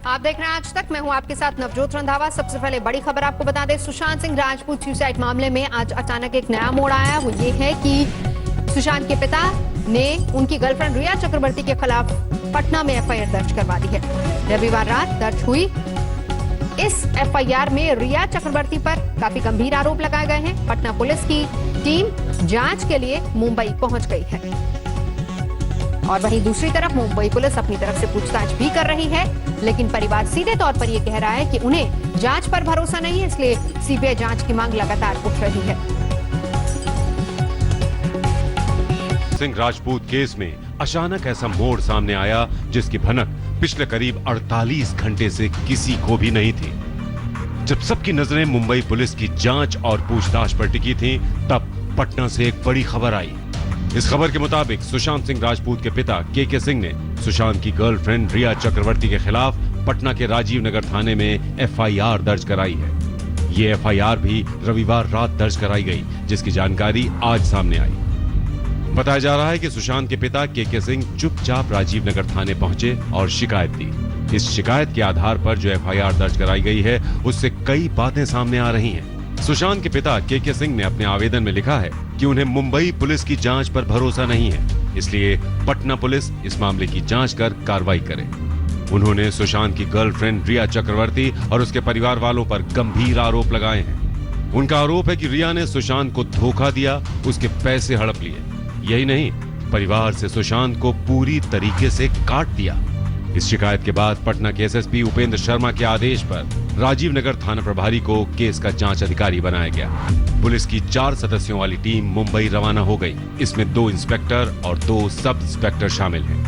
आप देख रहे हैं आज तक। मैं हूं आपके साथ नवजोत रंधावा। सबसे पहले बड़ी खबर आपको बता दें, सुशांत सिंह राजपूत सुसाइड मामले में आज अचानक एक नया मोड़ आया। वो ये है कि सुशांत के पिता ने उनकी गर्लफ्रेंड रिया चक्रवर्ती के खिलाफ पटना में एफआईआर दर्ज करवा दी है। रविवार रात दर्ज हुई इस एफआईआर में रिया चक्रवर्ती पर काफी गंभीर आरोप लगाए गए हैं। पटना पुलिस की टीम जांच के लिए मुंबई पहुंच गई है और वहीं दूसरी तरफ मुंबई पुलिस अपनी तरफ से पूछताछ भी कर रही है, लेकिन परिवार सीधे तौर पर यह कह रहा है कि उन्हें जांच पर भरोसा नहीं है, इसलिए सीबीआई जांच की मांग लगातार उठ रही है। सिंह राजपूत केस में अचानक ऐसा मोड़ सामने आया जिसकी भनक पिछले करीब 48 घंटे से किसी को भी नहीं थी। जब सबकी नजरें मुंबई पुलिस की जांच और पूछताछ पर टिकी थीं, तब पटना से एक बड़ी खबर आई। इस खबर के मुताबिक सुशांत सिंह राजपूत के पिता के सिंह ने सुशांत की गर्लफ्रेंड रिया चक्रवर्ती के खिलाफ पटना के राजीव नगर थाने में एफआईआर दर्ज कराई है। ये एफआईआर भी रविवार रात दर्ज कराई गई, जिसकी जानकारी आज सामने आई। बताया जा रहा है कि सुशांत के पिता के सिंह चुपचाप राजीव नगर थाने पहुंचे और शिकायत दी। इस शिकायत के आधार पर जो एफआईआर दर्ज कराई गई है, उससे कई बातें सामने आ रही हैं। सुशांत के पिता के सिंह ने अपने आवेदन में लिखा है कि उन्हें मुंबई पुलिस की जांच पर भरोसा नहीं है, इसलिए पटना पुलिस इस मामले की जांच कर कार्रवाई करे। उन्होंने सुशांत की गर्लफ्रेंड रिया चक्रवर्ती और उसके परिवार वालों पर गंभीर आरोप लगाए हैं। उनका आरोप है कि रिया ने सुशांत को धोखा दिया, उसके पैसे हड़प लिए। यही नहीं, परिवार से सुशांत को पूरी तरीके से काट दिया। इस शिकायत के बाद पटना के एसएसपी उपेंद्र शर्मा के आदेश पर राजीव नगर थाना प्रभारी को केस का जांच अधिकारी बनाया गया। पुलिस की 4 सदस्यों वाली टीम मुंबई रवाना हो गई। इसमें 2 इंस्पेक्टर और 2 सब इंस्पेक्टर शामिल हैं।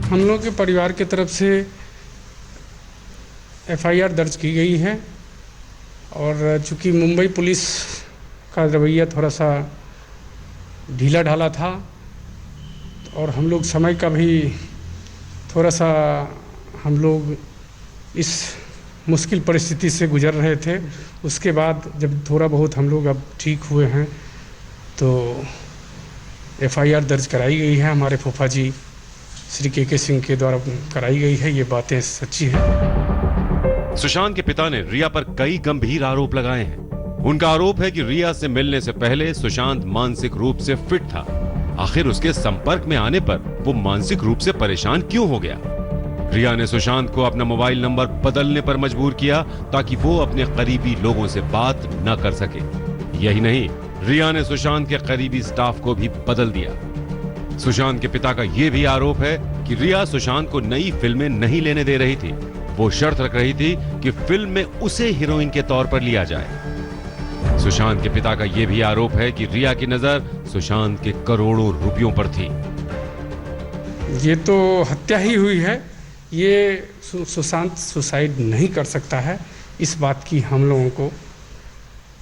हम लोग के परिवार की तरफ से एफआईआर दर्ज की गई है और चूंकि मुंबई पुलिस का रवैया थोड़ा सा ढीला ढाला था और हम लोग समय का भी थोड़ा सा हम लोग इस मुश्किल परिस्थिति से गुजर रहे थे। उसके बाद जब थोड़ा बहुत हम लोग अब ठीक हुए हैं तो एफआईआर दर्ज कराई गई है। हमारे फूफा जी श्री के सिंह के द्वारा कराई गई है। ये बातें सच्ची हैं। सुशांत के पिता ने रिया पर कई गंभीर आरोप लगाए हैं। उनका आरोप है कि रिया से मिलने से पहले सुशांत मानसिक रूप से फिट था। आखिर उसके संपर्क में आने पर वो मानसिक रूप से परेशान क्यों हो गया? रिया ने सुशांत को अपना मोबाइल नंबर बदलने पर मजबूर किया ताकि वो अपने करीबी लोगों से बात न कर सके। यही नहीं, रिया ने सुशांत के करीबी स्टाफ को भी बदल दिया। सुशांत के पिता का यह भी आरोप है कि रिया सुशांत को नई फिल्में नहीं लेने दे रही थी। वो शर्त रख रही थी कि फिल्म में उसे हीरोइन के तौर पर लिया जाए। सुशांत के पिता का यह भी आरोप है कि रिया की नजर सुशांत के करोड़ों रुपयों पर थी। ये तो हत्या ही हुई है। ये सुशांत सुसाइड नहीं कर सकता है, इस बात की हम लोगों को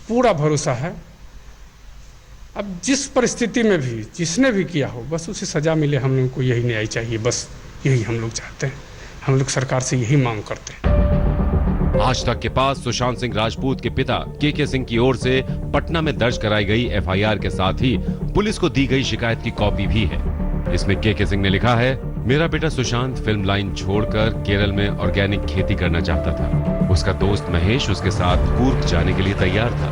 पूरा भरोसा है। अब जिस परिस्थिति में भी जिसने भी किया हो, बस उसे सजा मिले। हम लोगों को यही न्याय चाहिए, बस यही हम लोग चाहते हैं। हम लोग सरकार से यही मांग करते हैं। आज तक के पास सुशांत सिंह राजपूत के पिता के सिंह की ओर से पटना में दर्ज कराई गई एफआईआर के साथ ही पुलिस को दी गई शिकायत की कॉपी भी है। इसमें के सिंह ने लिखा है, मेरा बेटा सुशांत फिल्म लाइन छोड़कर केरल में ऑर्गेनिक खेती करना चाहता था। उसका दोस्त महेश उसके साथ कूर्ग जाने के लिए तैयार था।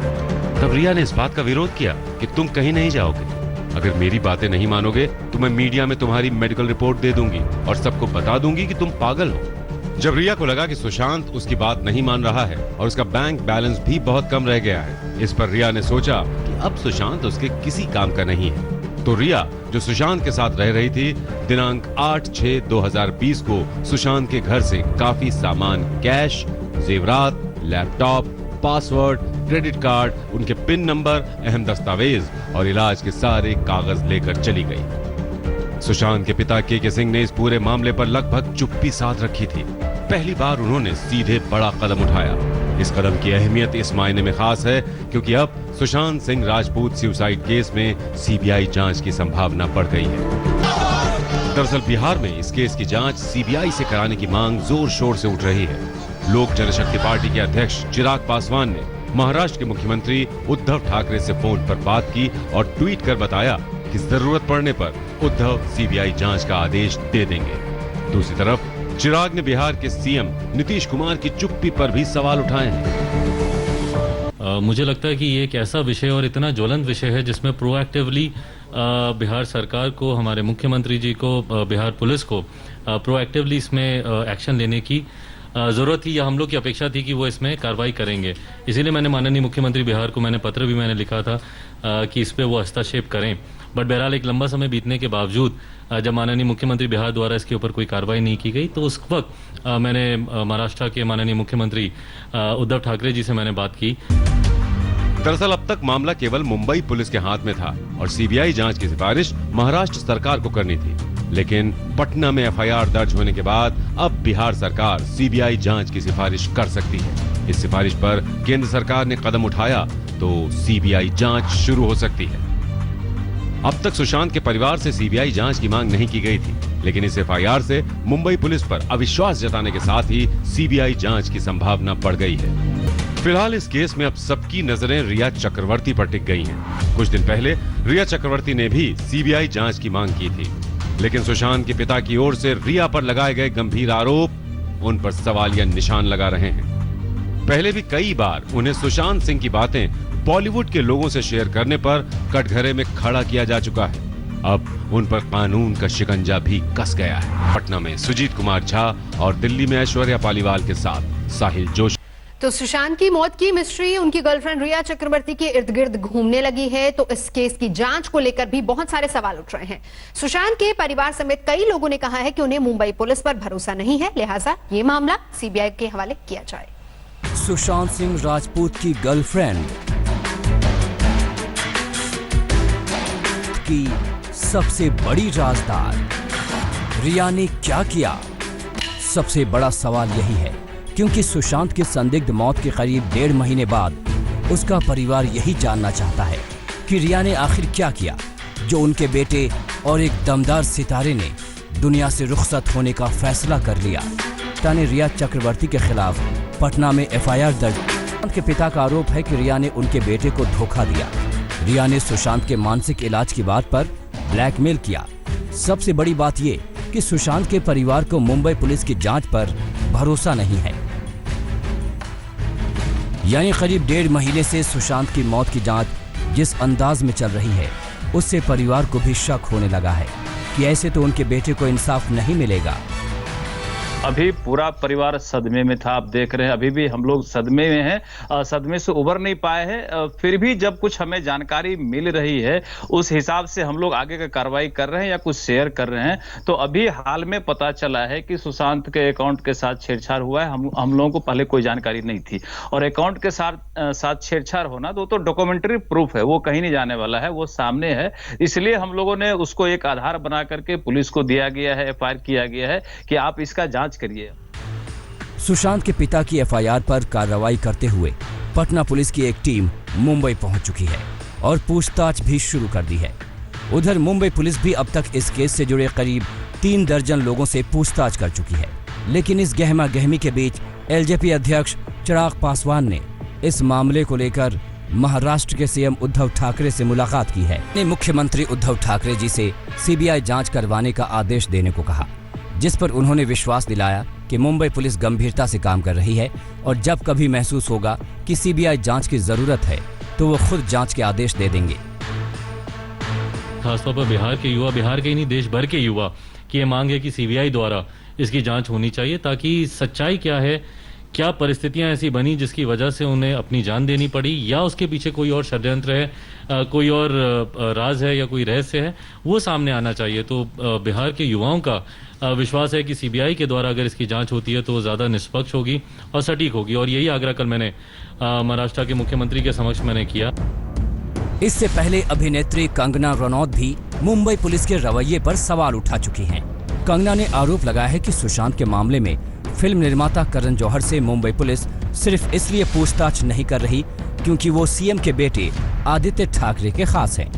तब रिया ने इस बात का विरोध किया कि तुम कहीं नहीं जाओगे। अगर मेरी बातें नहीं मानोगे तो मैं मीडिया में तुम्हारी मेडिकल रिपोर्ट दे दूंगी और सबको बता दूंगी कि तुम पागल हो। जब रिया को लगा कि सुशांत उसकी बात नहीं मान रहा है और उसका बैंक बैलेंस भी बहुत कम रह गया है, इस पर रिया ने सोचा कि अब सुशांत उसके किसी काम का नहीं है। तो रिया, जो सुशांत के साथ रह रही थी, दिनांक 8/6/2020 को सुशांत के घर से काफी सामान, कैश, जेवरात, लैपटॉप, पासवर्ड, क्रेडिट कार्ड, उनके पिन नंबर, अहम दस्तावेज और इलाज के सारे कागज लेकर चली गई। सुशांत के पिता के सिंह ने इस पूरे मामले पर लगभग चुप्पी साध रखी थी। पहली बार उन्होंने सीधे बड़ा कदम उठाया। इस कदम की अहमियत इस मायने में खास है क्योंकि अब सुशांत सिंह राजपूत सुसाइड केस में सीबीआई जांच की संभावना बढ़ गई है। दरअसल बिहार में इस केस की जांच सीबीआई से कराने की मांग जोर शोर से उठ रही है। लोक जनशक्ति पार्टी के अध्यक्ष चिराग पासवान ने महाराष्ट्र के मुख्यमंत्री उद्धव ठाकरे से फोन पर बात की और ट्वीट कर बताया कि जरूरत पड़ने पर उद्धव सीबीआई जांच का आदेश दे देंगे। दूसरी तरफ चिराग ने बिहार के सीएम नीतीश कुमार की चुप्पी पर भी सवाल उठाए हैं। मुझे लगता है कि ये एक ऐसा विषय और इतना ज्वलंत विषय है जिसमें प्रोएक्टिवली बिहार सरकार को, हमारे मुख्यमंत्री जी को, बिहार पुलिस को प्रोएक्टिवली इसमें एक्शन लेने की ज़रूरत थी, या हम लोग की अपेक्षा थी कि वो इसमें कार्रवाई करेंगे। इसीलिए मैंने माननीय मुख्यमंत्री बिहार को पत्र भी मैंने लिखा था कि इस पर वो हस्तक्षेप करें। बट बहरहाल एक लंबा समय बीतने के बावजूद जब माननीय मुख्यमंत्री बिहार द्वारा इसके ऊपर कोई कार्रवाई नहीं की गई, तो उस वक्त मैंने महाराष्ट्र के माननीय मुख्यमंत्री उद्धव ठाकरे जी से मैंने बात की। दरअसल अब तक मामला केवल मुंबई पुलिस के हाथ में था और सीबीआई जांच की सिफारिश महाराष्ट्र सरकार को करनी थी। लेकिन पटना में एफआईआर दर्ज होने के बाद अब बिहार सरकार सीबीआई जांच की सिफारिश कर सकती है। इस सिफारिश पर केंद्र सरकार ने कदम उठाया तो सीबीआई जांच शुरू हो सकती है। अब तक सुशांत के परिवार से सीबीआई जांच की मांग नहीं की गई थी, लेकिन इस एफआईआर से मुंबई पुलिस पर अविश्वास जताने के साथ ही सीबीआई जांच की संभावना बढ़ गई है। फिलहाल इस केस में अब सबकी नजरें रिया चक्रवर्ती पर टिक गई हैं। कुछ दिन पहले रिया चक्रवर्ती ने भी सीबीआई जांच की मांग की थी, लेकिन सुशांत के पिता की ओर से रिया पर लगाए गए गंभीर आरोप उन पर सवालिया निशान लगा रहे हैं। पहले भी कई बार उन्हें सुशांत सिंह की बातें बॉलीवुड के लोगों से शेयर करने पर कटघरे में खड़ा किया जा चुका है। अब उन पर कानून का शिकंजा भी कस गया है। पटना में सुजीत कुमार झा और दिल्ली में ऐश्वर्या पालीवाल के साथ साहिल जोशी। तो सुशांत की मौत की मिस्ट्री उनकी गर्लफ्रेंड रिया चक्रवर्ती के इर्द गिर्द घूमने लगी है, तो इस केस की जांच को लेकर भी बहुत सारे सवाल उठ रहे हैं। सुशांत के परिवार समेत कई लोगों ने कहा है कि उन्हें मुंबई पुलिस पर भरोसा नहीं है, लिहाजा ये मामला सीबीआई के हवाले किया जाए। सुशांत सिंह राजपूत की गर्लफ्रेंड की सबसे बड़ी राजदार रिया ने क्या किया? सबसे बड़ा सवाल यही है, क्योंकि सुशांत की संदिग्ध मौत के करीब 1.5 महीने बाद उसका परिवार यही जानना चाहता है कि रिया ने आखिर क्या किया जो उनके बेटे और एक दमदार सितारे ने दुनिया से रुखसत होने का फैसला कर लिया। ताने रिया चक्रवर्ती के खिलाफ पटना में एफआईआर दर्ज। सुशांत के पिता का आरोप है कि रिया ने उनके बेटे को धोखा दिया। रिया ने सुशांत के मानसिक इलाज की बात पर ब्लैकमेल किया। सबसे बड़ी बात ये कि सुशांत के परिवार को मुंबई पुलिस की जांच पर भरोसा नहीं है। यानी करीब 1.5 महीने से सुशांत की मौत की जांच जिस अंदाज में चल रही है, उससे परिवार को भी शक होने लगा है कि ऐसे तो उनके बेटे को इंसाफ नहीं मिलेगा। अभी पूरा परिवार सदमे में था। आप देख रहे हैं अभी भी हम लोग सदमे में हैं, सदमे से उबर नहीं पाए हैं। फिर भी जब कुछ हमें जानकारी मिल रही है उस हिसाब से हम लोग आगे का कार्रवाई कर रहे हैं या कुछ शेयर कर रहे हैं। तो अभी हाल में पता चला है कि सुशांत के अकाउंट के साथ छेड़छाड़ हुआ है। हम लोगों को पहले कोई जानकारी नहीं थी, और अकाउंट के साथ छेड़छाड़ होना तो डॉक्यूमेंट्री प्रूफ है, वो कहीं नहीं जाने वाला है, वो सामने है। इसलिए हम लोगों ने उसको एक आधार बना करके पुलिस को दिया गया है, एफआईआर किया गया है कि आप इसका जांच करिए। सुशांत के पिता की एफआईआर पर कार्रवाई करते हुए पटना पुलिस की एक टीम मुंबई पहुंच चुकी है और पूछताछ भी शुरू कर दी है। उधर मुंबई पुलिस भी अब तक इस केस से जुड़े करीब 3 दर्जन लोगों से पूछताछ कर चुकी है। लेकिन इस गहमा गहमी के बीच एलजेपी अध्यक्ष चिराग पासवान ने इस मामले को लेकर महाराष्ट्र के सीएम उद्धव ठाकरे से मुलाकात की है। मुख्यमंत्री उद्धव ठाकरे जी से सीबीआई जांच करवाने का आदेश देने को कहा, जिस पर उन्होंने विश्वास दिलाया कि मुंबई पुलिस गंभीरता से काम कर रही है और जब कभी महसूस होगा कि सीबीआई जांच की जरूरत है तो वो खुद जांच के आदेश दे देंगे। खासतौर पर बिहार के युवा, बिहार के ही नहीं देश भर के युवा की ये मांग है कि सीबीआई द्वारा इसकी जांच होनी चाहिए, ताकि सच्चाई क्या है, क्या परिस्थितियां ऐसी बनी जिसकी वजह से उन्हें अपनी जान देनी पड़ी, या उसके पीछे कोई और षड्यंत्र है, कोई और राज है या कोई रहस्य है, वो सामने आना चाहिए। तो बिहार के युवाओं का विश्वास है कि सीबीआई के द्वारा अगर इसकी जांच होती है तो वो ज़्यादा निष्पक्ष होगी और सटीक होगी, और यही आग्रह कल मैंने महाराष्ट्र के मुख्यमंत्री के समक्ष मैंने किया। इससे पहले अभिनेत्री कंगना रनौत भी मुंबई पुलिस के रवैये पर सवाल उठा चुकी हैं। कंगना ने आरोप लगाया है कि सुशांत के मामले में फिल्म निर्माता करण जौहर से मुंबई पुलिस सिर्फ इसलिए पूछताछ नहीं कर रही क्योंकि वो सीएम के बेटे आदित्य ठाकरे के खास हैं।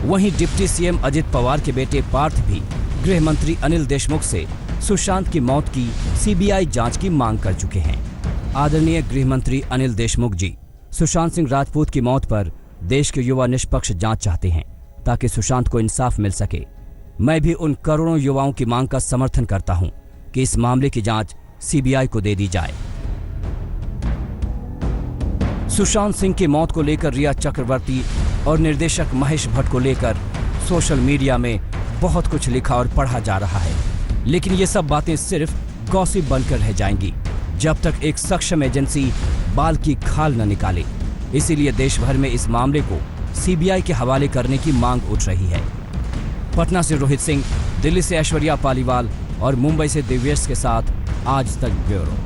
वहीं डिप्टी सीएम अजित पवार के बेटे पार्थ भी गृह मंत्री अनिल देशमुख से सुशांत की मौत की सीबीआई जांच की मांग कर चुके हैं। आदरणीय गृह मंत्री अनिल देशमुख जी, सुशांत सिंह राजपूत की मौत पर देश के युवा निष्पक्ष जांच चाहते हैं ताकि सुशांत को इंसाफ मिल सके। मैं भी उन करोड़ों युवाओं की मांग का समर्थन करता हूं कि इस मामले की जांच सीबीआई को दे दी जाए। सुशांत सिंह की मौत को लेकर रिया चक्रवर्ती और निर्देशक महेश भट्ट को लेकर सोशल मीडिया में बहुत कुछ लिखा और पढ़ा जा रहा है, लेकिन ये सब बातें सिर्फ गॉसिप बनकर रह जाएंगी जब तक एक सक्षम एजेंसी बाल की खाल न निकाले। इसीलिए देश भर में इस मामले को सीबीआई के हवाले करने की मांग उठ रही है। पटना से रोहित सिंह, दिल्ली से ऐश्वर्या पालीवाल और मुंबई से दिव्येश के साथ आज तक ब्यूरो।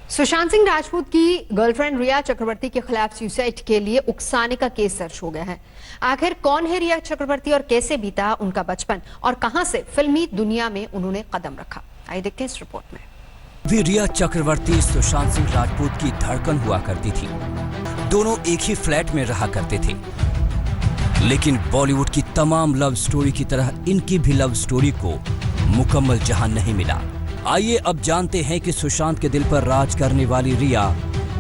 सुशांत सिंह राजपूत की गर्लफ्रेंड रिया चक्रवर्ती के खिलाफ सुसाइड के लिए उकसाने का केस दर्ज हो गया है। आखिर कौन है रिया चक्रवर्ती और कैसे बीता उनका बचपन और कहां से फिल्मी दुनिया में उन्होंने कदम रखा, आइए देखते हैं इस रिपोर्ट में। भी रिया चक्रवर्ती सुशांत सिंह राजपूत की धड़कन हुआ करती थी। दोनों एक ही फ्लैट में रहा करते थे, लेकिन बॉलीवुड की तमाम लव स्टोरी की तरह इनकी भी लव स्टोरी को मुकम्मल जहां नहीं मिला। आइए अब जानते हैं कि सुशांत के दिल पर राज करने वाली रिया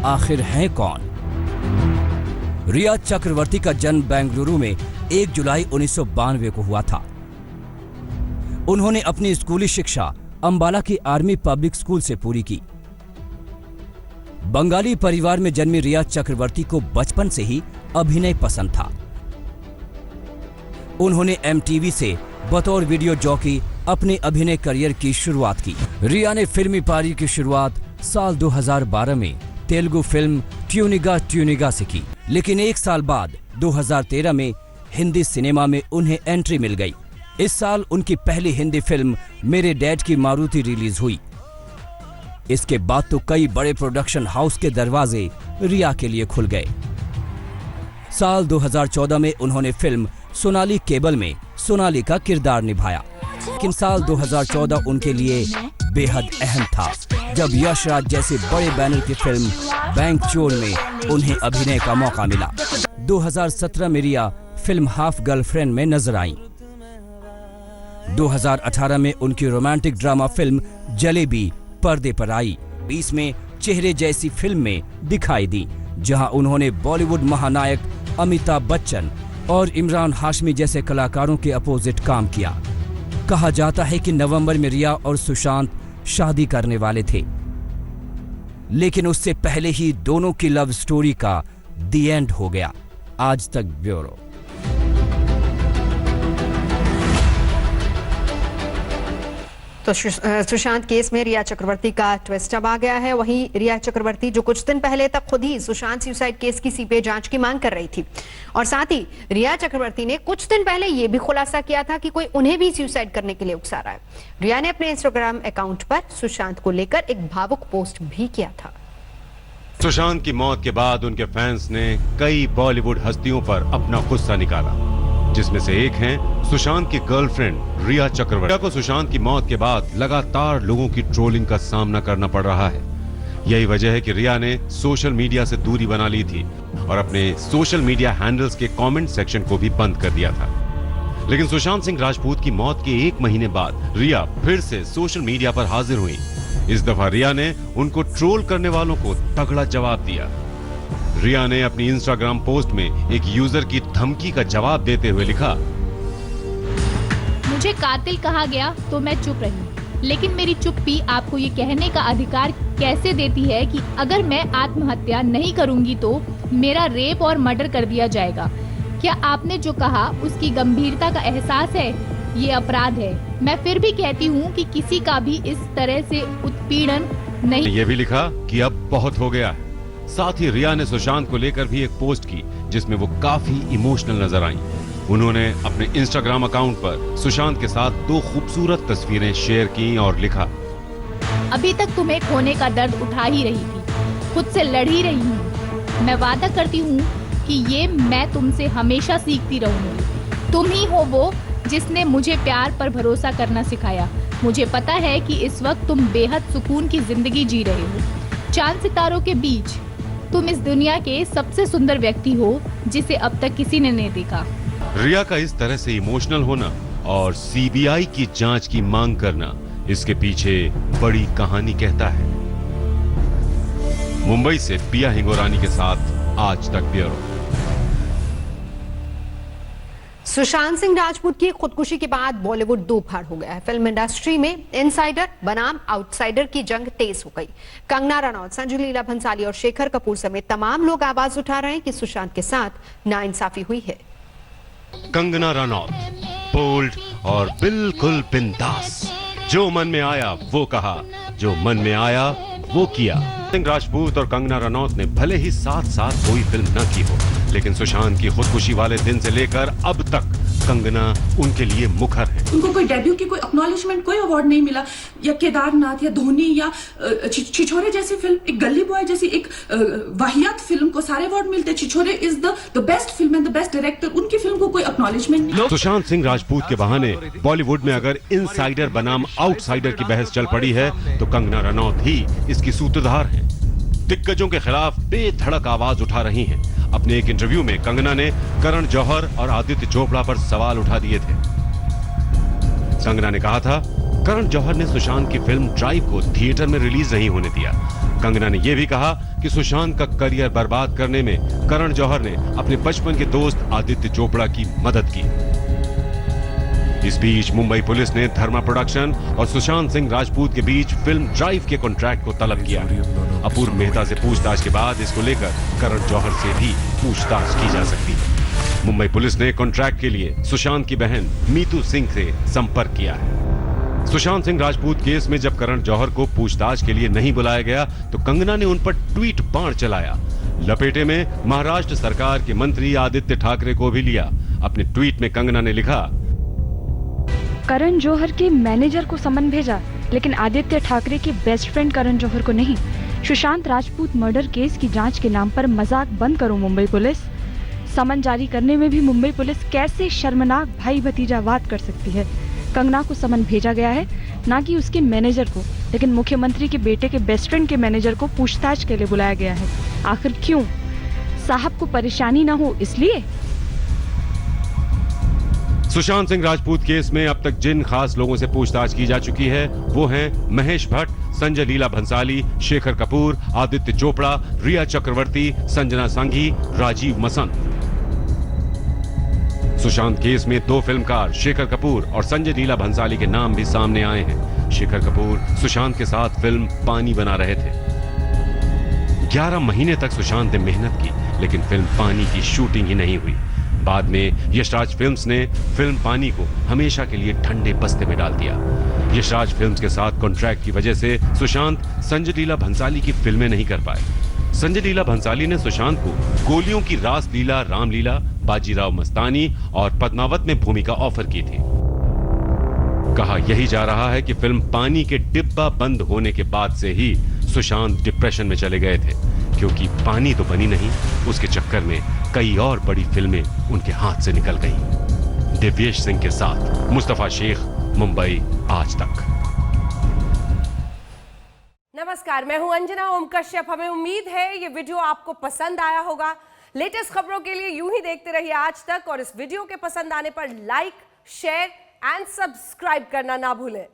आखिर है कौन। रिया चक्रवर्ती का जन्म बेंगलुरु में 1 जुलाई 1992 को हुआ था। उन्होंने अपनी स्कूली शिक्षा अंबाला की आर्मी पब्लिक स्कूल से पूरी की। बंगाली परिवार में जन्मी रिया चक्रवर्ती को बचपन से ही अभिनय पसंद था। उन्होंने एमटीवी से बतौर वीडियो जॉकी अपने अभिनय करियर की शुरुआत की। रिया ने फिल्मी पारी की शुरुआत साल 2012 में तेलुगु फिल्म ट्यूनिगा ट्यूनिगा से की, लेकिन 1 साल बाद 2013 में हिंदी सिनेमा में उन्हें एंट्री मिल गई। इस साल उनकी पहली हिंदी फिल्म मेरे डैड की मारुति रिलीज हुई। इसके बाद तो कई बड़े प्रोडक्शन हाउस के दरवाजे रिया के लिए खुल गए। साल 2014 में उन्होंने फिल्म सोनाली केबल में सोनाली का किरदार निभाया, लेकिन साल 2014 उनके लिए बेहद अहम था जब यश राज जैसे बड़े बैनर की फिल्म बैंक चोर में उन्हें अभिनय का मौका मिला। 2017 में रिया फिल्म हाफ गर्लफ्रेंड में नजर आईं। 2018 में उनकी रोमांटिक ड्रामा फिल्म जलेबी पर्दे पर आई। 20 में चेहरे जैसी फिल्म में दिखाई दी, जहां उन्होंने बॉलीवुड महानायक अमिताभ बच्चन और इमरान हाशमी जैसे कलाकारों के अपोजिट काम किया। कहा जाता है कि नवंबर में रिया और सुशांत शादी करने वाले थे, लेकिन उससे पहले ही दोनों की लव स्टोरी का दी एंड हो गया। आज तक ब्यूरो। तो सुशांत केस में रिया चक्रवर्ती का ट्विस्ट अब आ गया है। वहीं रिया चक्रवर्ती जो कुछ दिन पहले तक खुद ही सुशांत सुसाइड केस की सीबीआई जांच की मांग कर रही थी, और साथ ही रिया चक्रवर्ती ने कुछ दिन पहले यह भी खुलासा किया था कि कोई उन्हें भी सुसाइड करने के लिए उकसा रहा है। रिया ने अपने इंस्टाग्राम अकाउंट पर सुशांत को लेकर एक भावुक पोस्ट भी किया था। सुशांत की मौत के बाद उनके फैंस ने कई बॉलीवुड हस्तियों पर अपना गुस्सा निकाला, जिसमें से एक हैं सुशांत की गर्लफ्रेंड रिया चक्रवर्ती। रिया को सुशांत की मौत के बाद लगातार लोगों की ट्रोलिंग का सामना करना पड़ रहा है। यही वजह है कि रिया ने सोशल मीडिया से दूरी बना ली थी और अपने सोशल मीडिया हैंडल्स के कमेंट सेक्शन को भी बंद कर दिया था। लेकिन सुशांत सिंह राजपूत की मौत के 1 महीने बाद रिया फिर से सोशल मीडिया पर हाजिर हुई। इस दफा रिया ने उनको ट्रोल करने वालों को तगड़ा जवाब दिया। रिया ने अपनी इंस्टाग्राम पोस्ट में एक यूजर की धमकी का जवाब देते हुए लिखा, मुझे कातिल कहा गया तो मैं चुप रही, लेकिन मेरी चुप्पी आपको ये कहने का अधिकार कैसे देती है कि अगर मैं आत्महत्या नहीं करूंगी तो मेरा रेप और मर्डर कर दिया जाएगा। क्या आपने जो कहा उसकी गंभीरता का एहसास है? ये अपराध है। मैं फिर भी कहती हूँ कि किसी का भी इस तरह से उत्पीड़न नहीं। ये भी लिखा कि अब बहुत हो गया है। साथ ही रिया ने सुशांत को लेकर भी एक पोस्ट की जिसमें वो काफी इमोशनल नजर आईं। उन्होंने अपने इंस्टाग्राम अकाउंट पर सुशांत के साथ 2 खूबसूरत तस्वीरें शेयर की और लिखा, अभी तक तुम्हें खोने का दर्द उठा ही रही थी, खुद से लड़ ही रही हूँ। मैं वादा करती हूँ कि ये मैं तुमसे हमेशा सीखती रहूंगी। तुम ही हो वो जिसने मुझे प्यार पर भरोसा करना सिखाया। मुझे पता है कि इस वक्त तुम बेहद सुकून की जिंदगी जी रहे हो। चांद सितारों के बीच तुम इस दुनिया के सबसे सुंदर व्यक्ति हो जिसे अब तक किसी ने नहीं देखा। रिया का इस तरह से इमोशनल होना और सीबीआई की जांच की मांग करना इसके पीछे बड़ी कहानी कहता है। मुंबई से पिया हिंगोरानी के साथ आज तक ब्यूरो। सुशांत सिंह राजपूत की खुदकुशी के बाद बॉलीवुड दो फाड़ हो गया है। फिल्म इंडस्ट्री में इनसाइडर बनाम आउटसाइडर की जंग तेज हो गई। कंगना रनौत, संजय लीला भंसाली और शेखर कपूर समेत तमाम लोग आवाज उठा रहे हैं कि सुशांत के साथ नाइंसाफी हुई है। कंगना रनौत बोल्ड और बिल्कुल बिंदास, जो मन में आया वो कहा, जो मन में आया वो किया। सिंह राजपूत और कंगना रनौत ने भले ही साथ साथ कोई फिल्म न की हो, लेकिन सुशांत की खुदकुशी वाले दिन से लेकर अब तक कंगना उनके लिए मुखर है। उनको कोई डेब्यू की कोई एक्नॉलेजमेंट, कोई अवार्ड नहीं मिला, या केदारनाथ या धोनी या छिछोरे जैसी फिल्म, एक गली बॉय जैसी एक वाहियात फिल्म को सारे अवार्ड मिलते। Chhichhore is the best film and the best director, उनकी फिल्म को कोई एक्नॉलेजमेंट नहीं। सुशांत सिंह राजपूत के बहाने बॉलीवुड में अगर इनसाइडर बनाम आउटसाइडर की बहस चल पड़ी है तो कंगना रनौत ही इसकी सूत्रधार है। दिग्गजों के खिलाफ बेधड़क आवाज उठा रही हैं। अपने एक इंटरव्यू में कंगना ने करण जौहर और आदित्य चोपड़ा पर सवाल उठा दिए थे। कंगना ने कहा था, करण जौहर ने सुशांत की फिल्म ड्राइव को थिएटर में रिलीज नहीं होने दिया। कंगना ने यह भी कहा कि सुशांत का करियर बर्बाद करने में करण जौहर ने अपने बचपन के दोस्त आदित्य चोपड़ा की मदद की। इस बीच मुंबई पुलिस ने धर्मा प्रोडक्शन और सुशांत सिंह राजपूत के बीच फिल्म ड्राइव के कॉन्ट्रैक्ट को तलब किया। अपूर्व मेहता से पूछताछ के बाद इसको लेकर करण जौहर से भी पूछताछ की जा सकती है। मुंबई पुलिस ने कॉन्ट्रैक्ट के लिए सुशांत की बहन मीतू सिंह से संपर्क किया है। सुशांत सिंह राजपूत केस में जब करण जौहर को पूछताछ के लिए नहीं बुलाया गया तो कंगना ने उन पर ट्वीट बाण चलाया। लपेटे में महाराष्ट्र सरकार के मंत्री आदित्य ठाकरे को भी लिया। अपने ट्वीट में कंगना ने लिखा, करण जौहर के मैनेजर को समन भेजा, लेकिन आदित्य ठाकरे के बेस्ट फ्रेंड करण जौहर को नहीं। सुशांत राजपूत मर्डर केस की जांच के नाम पर मजाक बंद करो मुंबई पुलिस। समन जारी करने में भी मुंबई पुलिस कैसे शर्मनाक भाई भतीजावाद कर सकती है। कंगना को समन भेजा गया है, ना कि उसके मैनेजर को, लेकिन मुख्यमंत्री के बेटे के बेस्ट फ्रेंड के मैनेजर को पूछताछ के लिए बुलाया गया है। आखिर क्यों? साहब को परेशानी ना हो इसलिए। सुशांत सिंह राजपूत केस में अब तक जिन खास लोगों से पूछताछ की जा चुकी है वो हैं महेश भट्ट, संजय लीला भंसाली, शेखर कपूर, आदित्य चोपड़ा, रिया चक्रवर्ती, संजना सांघी, राजीव मसंद। सुशांत केस में दो फिल्मकार शेखर कपूर और संजय लीला भंसाली के नाम भी सामने आए हैं। शेखर कपूर सुशांत के साथ फिल्म पानी बना रहे थे। 11 महीने तक सुशांत ने मेहनत की, लेकिन फिल्म पानी की शूटिंग ही नहीं हुई। बाद में यशराज फिल्म्स ने फिल्म पानी को हमेशा के लिए ठंडे बस्ते में डाल दिया। यशराज फिल्म्स के साथ कॉन्ट्रैक्ट की वजह से सुशांत संजय लीला भंसाली की फिल्में नहीं कर पाए। संजय लीला भंसाली ने सुशांत को गोलियों की रास लीला, रामलीला, बाजीराव मस्तानी और पद्मावत में भूमिका ऑफर की थी। कहा यही जा रहा है कि फिल्म पानी के डिब्बा बंद होने के बाद से ही सुशांत डिप्रेशन में चले गए थे, क्योंकि पानी तो बनी नहीं, उसके चक्कर में कई और बड़ी फिल्में उनके हाथ से निकल गईं। दिव्येश सिंह के साथ मुस्तफा शेख, मुंबई आज तक। नमस्कार, मैं हूं अंजना ओम कश्यप। हमें उम्मीद है ये वीडियो आपको पसंद आया होगा। लेटेस्ट खबरों के लिए यूं ही देखते रहिए आज तक, और इस वीडियो के पसंद आने पर लाइक, शेयर एंड सब्सक्राइब करना ना भूलें।